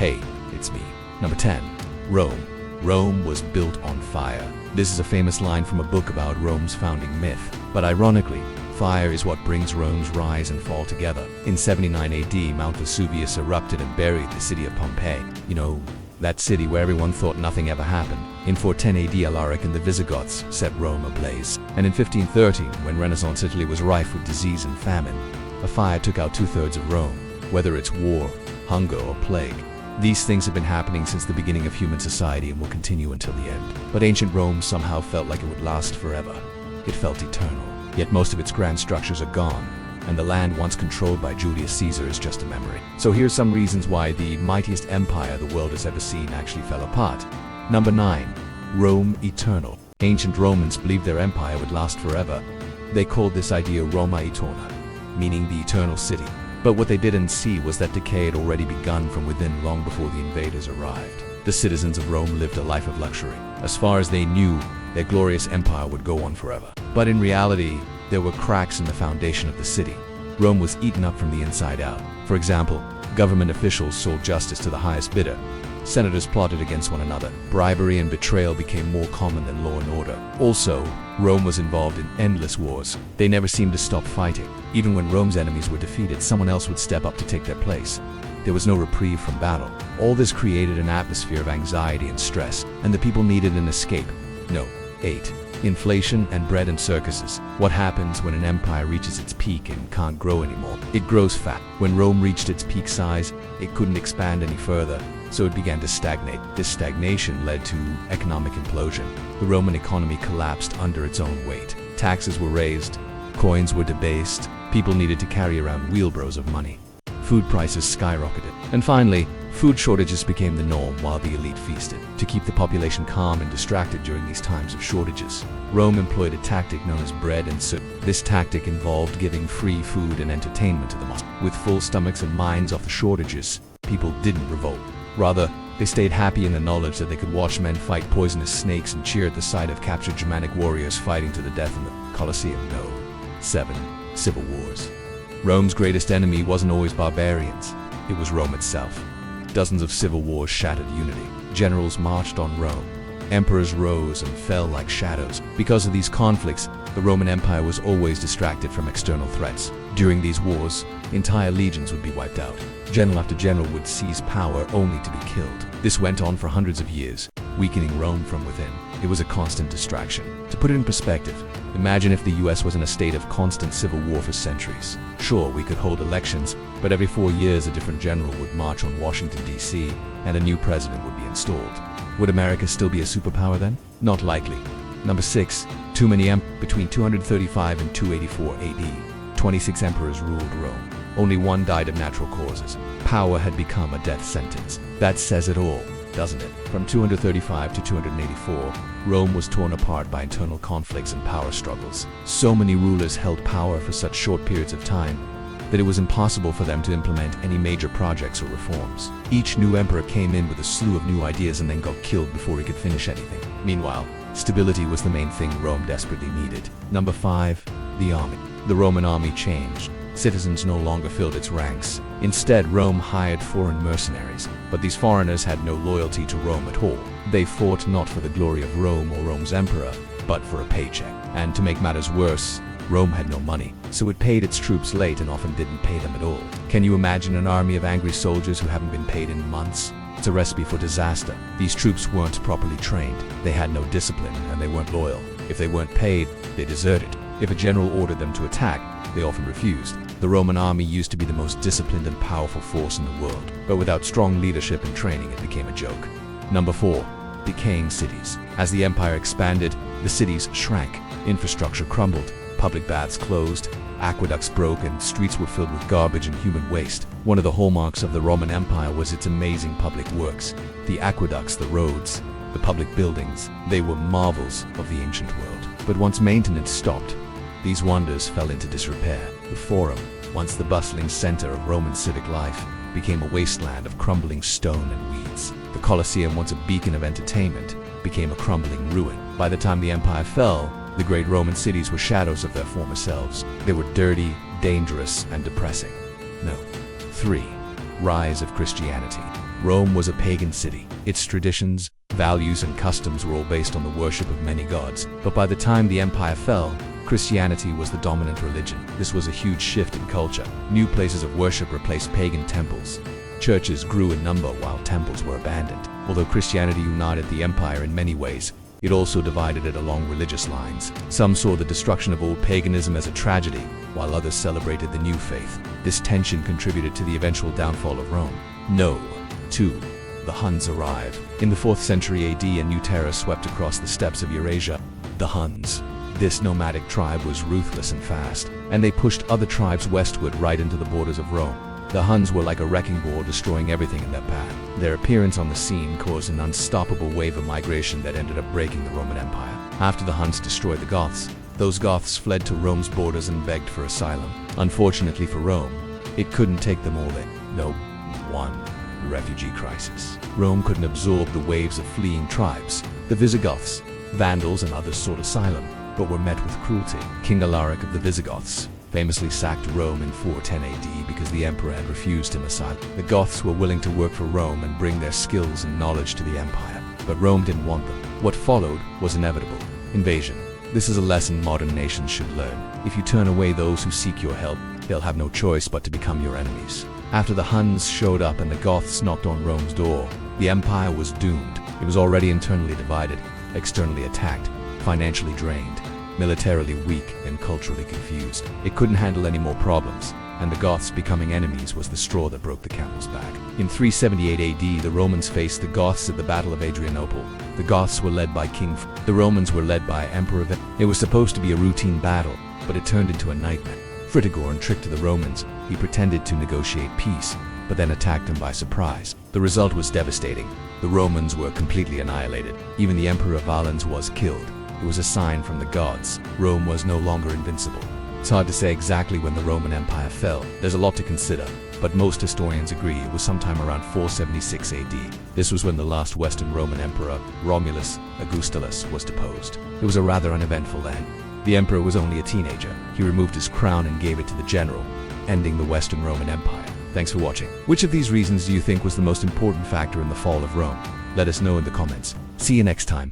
Hey, it's me. Number 10. Rome. Rome was built on fire. This is a famous line from a book about Rome's founding myth. But ironically, fire is what brings Rome's rise and fall together. In 79 AD, Mount Vesuvius erupted and buried the city of Pompeii. You know, that city where everyone thought nothing ever happened. In 410 AD, Alaric and the Visigoths set Rome ablaze. And in 1513, when Renaissance Italy was rife with disease and famine, a fire took out 2/3 of Rome, whether it's war, hunger, or plague. These things have been happening since the beginning of human society and will continue until the end. But ancient Rome somehow felt like it would last forever. It felt eternal. Yet most of its grand structures are gone, and the land once controlled by Julius Caesar is just a memory. So here's some reasons why the mightiest empire the world has ever seen actually fell apart. Number 9. Rome eternal. Ancient Romans believed their empire would last forever. They called this idea Roma Aeterna, meaning the eternal city. But what they didn't see was that decay had already begun from within long before the invaders arrived. The citizens of Rome lived a life of luxury. As far as they knew, their glorious empire would go on forever. But in reality, there were cracks in the foundation of the city. Rome was eaten up from the inside out. For example, government officials sold justice to the highest bidder. Senators plotted against one another. Bribery and betrayal became more common than law and order. Also, Rome was involved in endless wars. They never seemed to stop fighting. Even when Rome's enemies were defeated, someone else would step up to take their place. There was no reprieve from battle. All this created an atmosphere of anxiety and stress, and the people needed an escape. No. 8. Inflation and bread and circuses. What happens when an empire reaches its peak and can't grow anymore? It grows fat. When Rome reached its peak size, it couldn't expand any further, so it began to stagnate. This stagnation led to economic implosion. The Roman economy collapsed under its own weight. Taxes were raised, coins were debased, people needed to carry around wheelbarrows of money. Food prices skyrocketed. And finally, food shortages became the norm while the elite feasted. To keep the population calm and distracted during these times of shortages, Rome employed a tactic known as bread and soup. This tactic involved giving free food and entertainment to the masses. With full stomachs and minds off the shortages, people didn't revolt. Rather, they stayed happy in the knowledge that they could watch men fight poisonous snakes and cheer at the sight of captured Germanic warriors fighting to the death in the Colosseum. No. 7. Civil wars. Rome's greatest enemy wasn't always barbarians. It was Rome itself. Dozens of civil wars shattered unity. Generals marched on Rome. Emperors rose and fell like shadows. Because of these conflicts, the Roman Empire was always distracted from external threats. During these wars, entire legions would be wiped out. General after general would seize power only to be killed. This went on for hundreds of years, weakening Rome from within. It was a constant distraction. To put it in perspective, imagine if the US was in a state of constant civil war for centuries. Sure, we could hold elections, but every 4 years a different general would march on Washington, D.C., and a new president would be installed. Would America still be a superpower then? Not likely. Number 6. Too many between 235 and 284 AD, 26 emperors ruled Rome. Only one died of natural causes. Power had become a death sentence. That says it all, doesn't it? From 235 to 284, Rome was torn apart by internal conflicts and power struggles. So many rulers held power for such short periods of time that it was impossible for them to implement any major projects or reforms. Each new emperor came in with a slew of new ideas and then got killed before he could finish anything. Meanwhile, stability was the main thing Rome desperately needed. Number 5. The army. The Roman army changed. Citizens no longer filled its ranks. Instead, Rome hired foreign mercenaries. But these foreigners had no loyalty to Rome at all. They fought not for the glory of Rome or Rome's emperor, but for a paycheck. And to make matters worse, Rome had no money, so it paid its troops late and often didn't pay them at all. Can you imagine an army of angry soldiers who haven't been paid in months? It's a recipe for disaster. These troops weren't properly trained. They had no discipline, and they weren't loyal. If they weren't paid, they deserted. If a general ordered them to attack, they often refused. The Roman army used to be the most disciplined and powerful force in the world, but without strong leadership and training, it became a joke. Number 4. Decaying cities. As the empire expanded, the cities shrank. Infrastructure crumbled. Public baths closed, aqueducts broke, and streets were filled with garbage and human waste. One of the hallmarks of the Roman Empire was its amazing public works. The aqueducts, the roads, the public buildings, they were marvels of the ancient world. But once maintenance stopped, these wonders fell into disrepair. The Forum, once the bustling center of Roman civic life, became a wasteland of crumbling stone and weeds. The Colosseum, once a beacon of entertainment, became a crumbling ruin. By the time the empire fell, the great Roman cities were shadows of their former selves. They were dirty, dangerous, and depressing. No. 3. Rise of Christianity. Rome was a pagan city. Its traditions, values, and customs were all based on the worship of many gods. But by the time the empire fell, Christianity was the dominant religion. This was a huge shift in culture. New places of worship replaced pagan temples. Churches grew in number while temples were abandoned. Although Christianity united the empire in many ways, it also divided it along religious lines. Some saw the destruction of old paganism as a tragedy, while others celebrated the new faith. This tension contributed to the eventual downfall of Rome. No. 2. The Huns arrive. In the 4th century AD, a new terror swept across the steppes of Eurasia. The Huns. This nomadic tribe was ruthless and fast, and they pushed other tribes westward right into the borders of Rome. The Huns were like a wrecking ball, destroying everything in their path. Their appearance on the scene caused an unstoppable wave of migration that ended up breaking the Roman Empire. After the Huns destroyed the Goths, those Goths fled to Rome's borders and begged for asylum. Unfortunately for Rome, it couldn't take them all in. No. 1. The refugee crisis. Rome couldn't absorb the waves of fleeing tribes. The Visigoths, Vandals, and others sought asylum, but were met with cruelty. King Alaric of the Visigoths famously sacked Rome in 410 AD because the emperor had refused him asylum. The Goths were willing to work for Rome and bring their skills and knowledge to the empire, but Rome didn't want them. What followed was inevitable: invasion. This is a lesson modern nations should learn. If you turn away those who seek your help, they'll have no choice but to become your enemies. After the Huns showed up and the Goths knocked on Rome's door, the empire was doomed. It was already internally divided, externally attacked, financially drained, militarily weak, and culturally confused. It couldn't handle any more problems, and the Goths becoming enemies was the straw that broke the camel's back. In 378 AD, the Romans faced the Goths at the Battle of Adrianople. The Goths were led by the Romans were led by Emperor It was supposed to be a routine battle, but it turned into a nightmare. Fritigorn tricked the Romans. He pretended to negotiate peace, but then attacked them by surprise. The result was devastating. The Romans were completely annihilated. Even the Emperor Valens was killed. It was a sign from the gods. Rome was no longer invincible. It's hard to say exactly when the Roman Empire fell. There's a lot to consider, but most historians agree it was sometime around 476 AD. This was when the last Western Roman emperor, Romulus Augustulus, was deposed. It was a rather uneventful end. The emperor was only a teenager. He removed his crown and gave it to the general, ending the Western Roman Empire. Thanks for watching. Which of these reasons do you think was the most important factor in the fall of Rome? Let us know in the comments. See you next time.